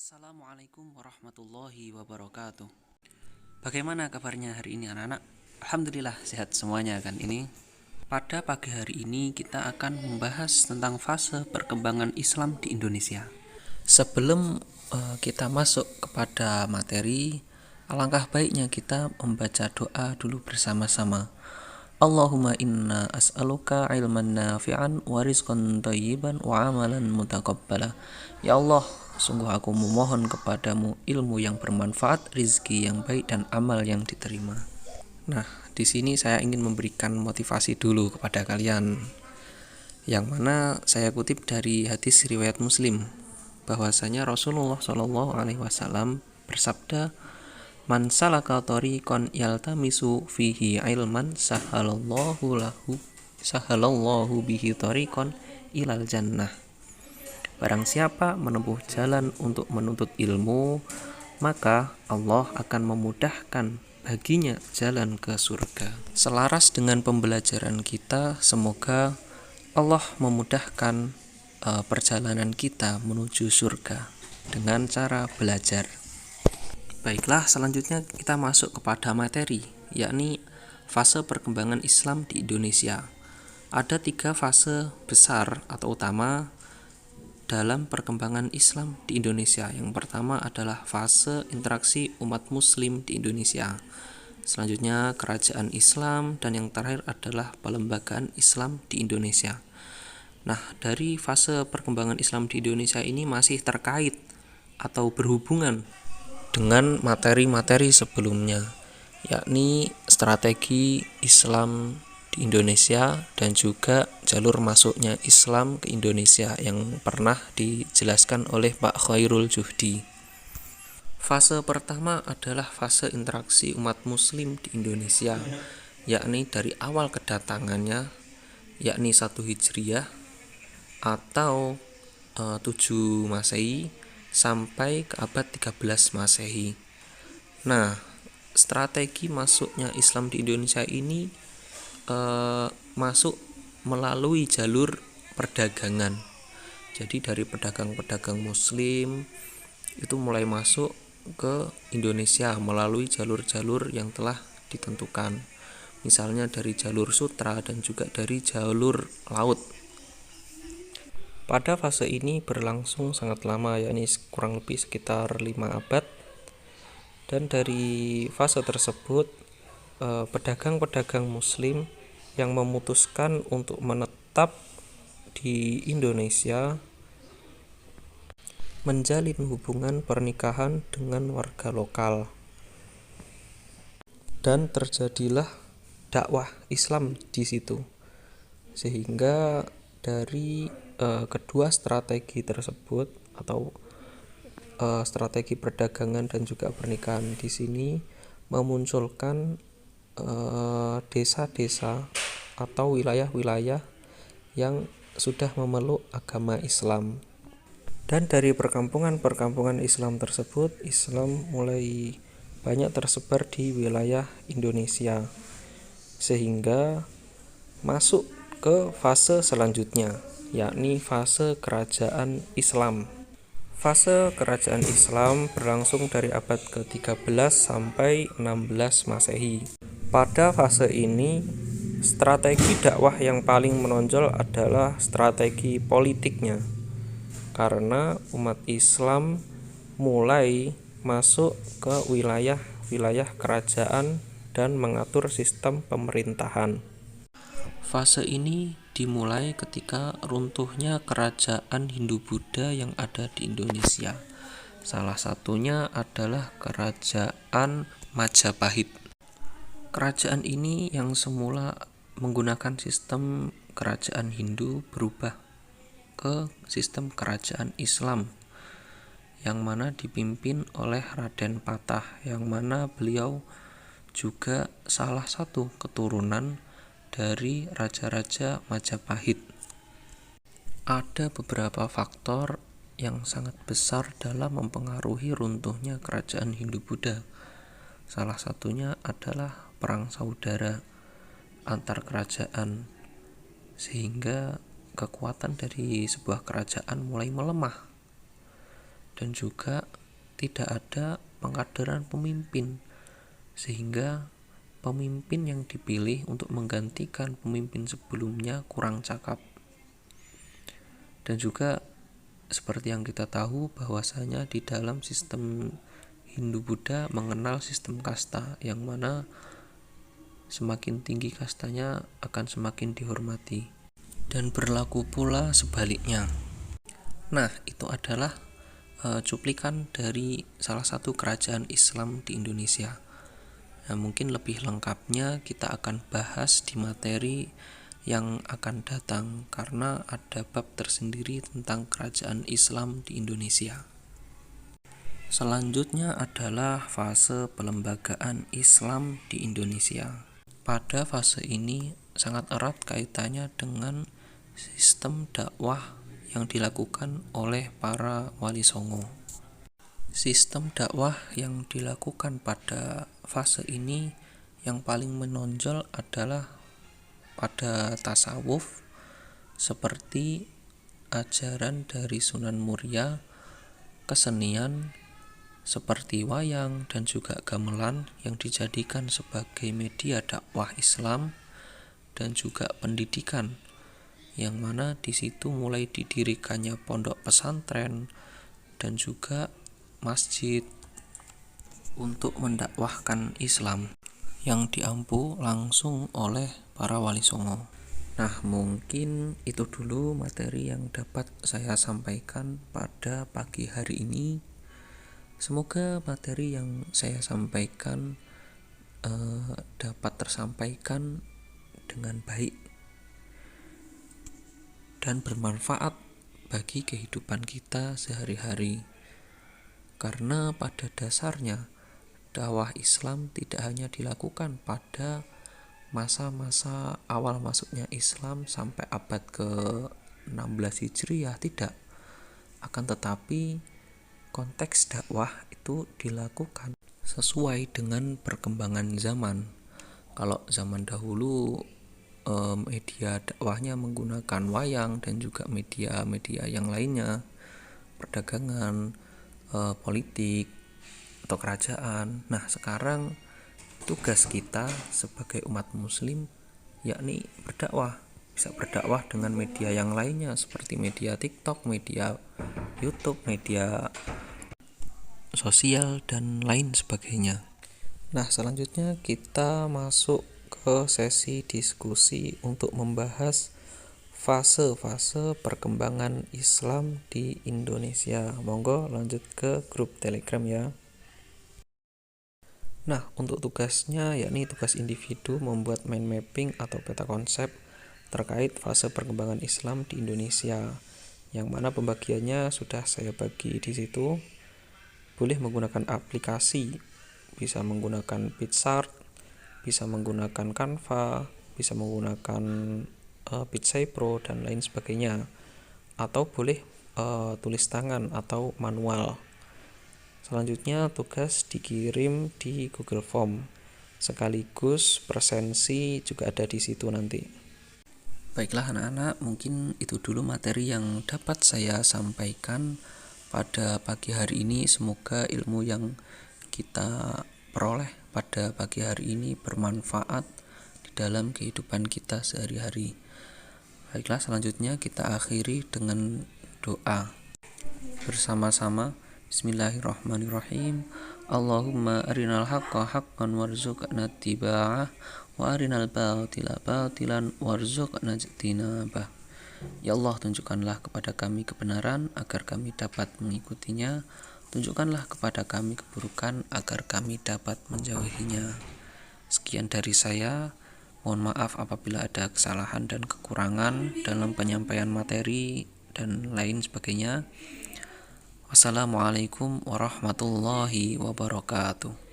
Assalamualaikum warahmatullahi wabarakatuh. Bagaimana kabarnya hari ini anak-anak? Alhamdulillah sehat semuanya kan ini. Pada pagi hari ini kita akan membahas tentang fase perkembangan Islam di Indonesia. Sebelum kita masuk kepada materi, alangkah baiknya kita membaca doa dulu bersama-sama. Allahumma inna as'aluka ilman nafi'an wa rizqan thayyiban wa amalan mutaqabbala. Ya Allah, sungguh aku memohon kepadamu ilmu yang bermanfaat, rizki yang baik, dan amal yang diterima. Nah, di sini saya ingin memberikan motivasi dulu kepada kalian, yang mana saya kutip dari hadis riwayat Muslim, bahwasanya Rasulullah Shallallahu Alaihi Wasallam bersabda, "Man salaka thariqan yaltamisu fihi ilman sahalallahu bihi thariqan ilal jannah." Barang siapa menempuh jalan untuk menuntut ilmu, maka Allah akan memudahkan baginya jalan ke surga. Selaras dengan pembelajaran kita, semoga Allah memudahkan perjalanan kita menuju surga dengan cara belajar. Baiklah, selanjutnya kita masuk kepada materi, yakni fase perkembangan Islam di Indonesia. Ada 3 fase besar atau utama dalam perkembangan Islam di Indonesia. Yang pertama adalah fase interaksi umat muslim di Indonesia. Selanjutnya kerajaan Islam, dan yang terakhir adalah pelembagaan Islam di Indonesia. Nah, dari fase perkembangan Islam di Indonesia ini masih terkait atau berhubungan dengan materi-materi sebelumnya, yakni strategi Islam di Indonesia dan juga jalur masuknya Islam ke Indonesia yang pernah dijelaskan oleh Pak Khairul Juhdi. Fase pertama adalah fase interaksi umat muslim di Indonesia, yakni dari awal kedatangannya, yakni 1 Hijriah atau 7 Masehi sampai ke abad 13 Masehi. Nah, strategi masuknya Islam di Indonesia ini masuk melalui jalur perdagangan. Jadi dari pedagang-pedagang muslim itu mulai masuk ke Indonesia melalui jalur-jalur yang telah ditentukan. Misalnya dari jalur sutra dan juga dari jalur laut. Pada fase ini berlangsung sangat lama, yakni kurang lebih sekitar 5 abad. Dan dari fase tersebut pedagang-pedagang muslim yang memutuskan untuk menetap di Indonesia menjalin hubungan pernikahan dengan warga lokal, dan terjadilah dakwah Islam di situ. Sehingga dari kedua strategi tersebut atau strategi perdagangan dan juga pernikahan di sini memunculkan desa-desa atau wilayah-wilayah yang sudah memeluk agama Islam. Dan dari perkampungan-perkampungan Islam tersebut, Islam mulai banyak tersebar di wilayah Indonesia, sehingga masuk ke fase selanjutnya, yakni fase kerajaan Islam. Fase kerajaan Islam berlangsung dari abad ke-13 sampai 16 Masehi. Pada fase ini, strategi dakwah yang paling menonjol adalah strategi politiknya, karena umat Islam mulai masuk ke wilayah-wilayah kerajaan dan mengatur sistem pemerintahan. Fase ini dimulai ketika runtuhnya kerajaan Hindu-Buddha yang ada di Indonesia. Salah satunya adalah kerajaan Majapahit. Kerajaan ini yang semula menggunakan sistem kerajaan Hindu berubah ke sistem kerajaan Islam, yang mana dipimpin oleh Raden Patah, yang mana beliau juga salah satu keturunan dari raja-raja Majapahit. Ada beberapa faktor yang sangat besar dalam mempengaruhi runtuhnya kerajaan Hindu-Buddha. Salah satunya adalah perang saudara antar kerajaan, sehingga kekuatan dari sebuah kerajaan mulai melemah. dan juga tidak ada pengkaderan pemimpin, sehingga pemimpin yang dipilih untuk menggantikan pemimpin sebelumnya kurang cakap. Dan juga seperti yang kita tahu bahwasanya di dalam sistem Hindu-Buddha mengenal sistem kasta, yang mana semakin tinggi kastanya akan semakin dihormati. Dan berlaku pula sebaliknya. Nah, itu adalah cuplikan dari salah satu kerajaan Islam di Indonesia. Nah, mungkin lebih lengkapnya kita akan bahas di materi yang akan datang, karena ada bab tersendiri tentang kerajaan Islam di Indonesia. Selanjutnya adalah fase pelembagaan Islam di Indonesia. Pada fase ini sangat erat kaitannya dengan sistem dakwah yang dilakukan oleh para wali songo. Sistem dakwah yang dilakukan pada fase ini yang paling menonjol adalah pada tasawuf, seperti ajaran dari Sunan Muria, kesenian seperti wayang dan juga gamelan yang dijadikan sebagai media dakwah Islam, dan juga pendidikan, yang mana di situ mulai didirikannya pondok pesantren dan juga masjid untuk mendakwahkan Islam yang diampu langsung oleh para wali songo. Nah, mungkin itu dulu materi yang dapat saya sampaikan pada pagi hari ini. Semoga materi yang saya sampaikan dapat tersampaikan dengan baik dan bermanfaat bagi kehidupan kita sehari-hari. Karena pada dasarnya dakwah Islam tidak hanya dilakukan pada masa-masa awal masuknya Islam sampai abad ke-16 Hijriah, tidak. Akan tetapi konteks dakwah itu dilakukan sesuai dengan perkembangan zaman. Kalau zaman dahulu media dakwahnya menggunakan wayang dan juga media-media yang lainnya, perdagangan, politik, atau kerajaan. Nah, sekarang tugas kita sebagai umat muslim yakni berdakwah. Bisa berdakwah dengan media yang lainnya seperti media TikTok, media YouTube, media sosial, dan lain sebagainya. Nah, selanjutnya kita masuk ke sesi diskusi untuk membahas fase-fase perkembangan Islam di Indonesia. Monggo lanjut ke grup Telegram ya. Nah, untuk tugasnya yakni tugas individu membuat mind mapping atau peta konsep terkait fase perkembangan Islam di Indonesia, yang mana pembagiannya sudah saya bagi di situ. Boleh menggunakan aplikasi, bisa menggunakan PicsArt, bisa menggunakan Canva, bisa menggunakan Pixai Pro dan lain sebagainya, atau boleh tulis tangan atau manual. Selanjutnya tugas dikirim di Google Form, sekaligus presensi juga ada di situ nanti. Baiklah anak-anak, mungkin itu dulu materi yang dapat saya sampaikan pada pagi hari ini. Semoga ilmu yang kita peroleh pada pagi hari ini bermanfaat di dalam kehidupan kita sehari-hari. Baiklah, selanjutnya kita akhiri dengan doa bersama-sama. Bismillahirrahmanirrahim. Allahumma arinal haqqa haqqan warzuqna ittiba'ah wa arinal batila batilan warzuqna ijtinabah. Ya Allah, tunjukkanlah kepada kami kebenaran agar kami dapat mengikutinya. Tunjukkanlah kepada kami keburukan agar kami dapat menjauhinya. Sekian dari saya. Mohon maaf apabila ada kesalahan dan kekurangan dalam penyampaian materi dan lain sebagainya. Wassalamualaikum warahmatullahi wabarakatuh.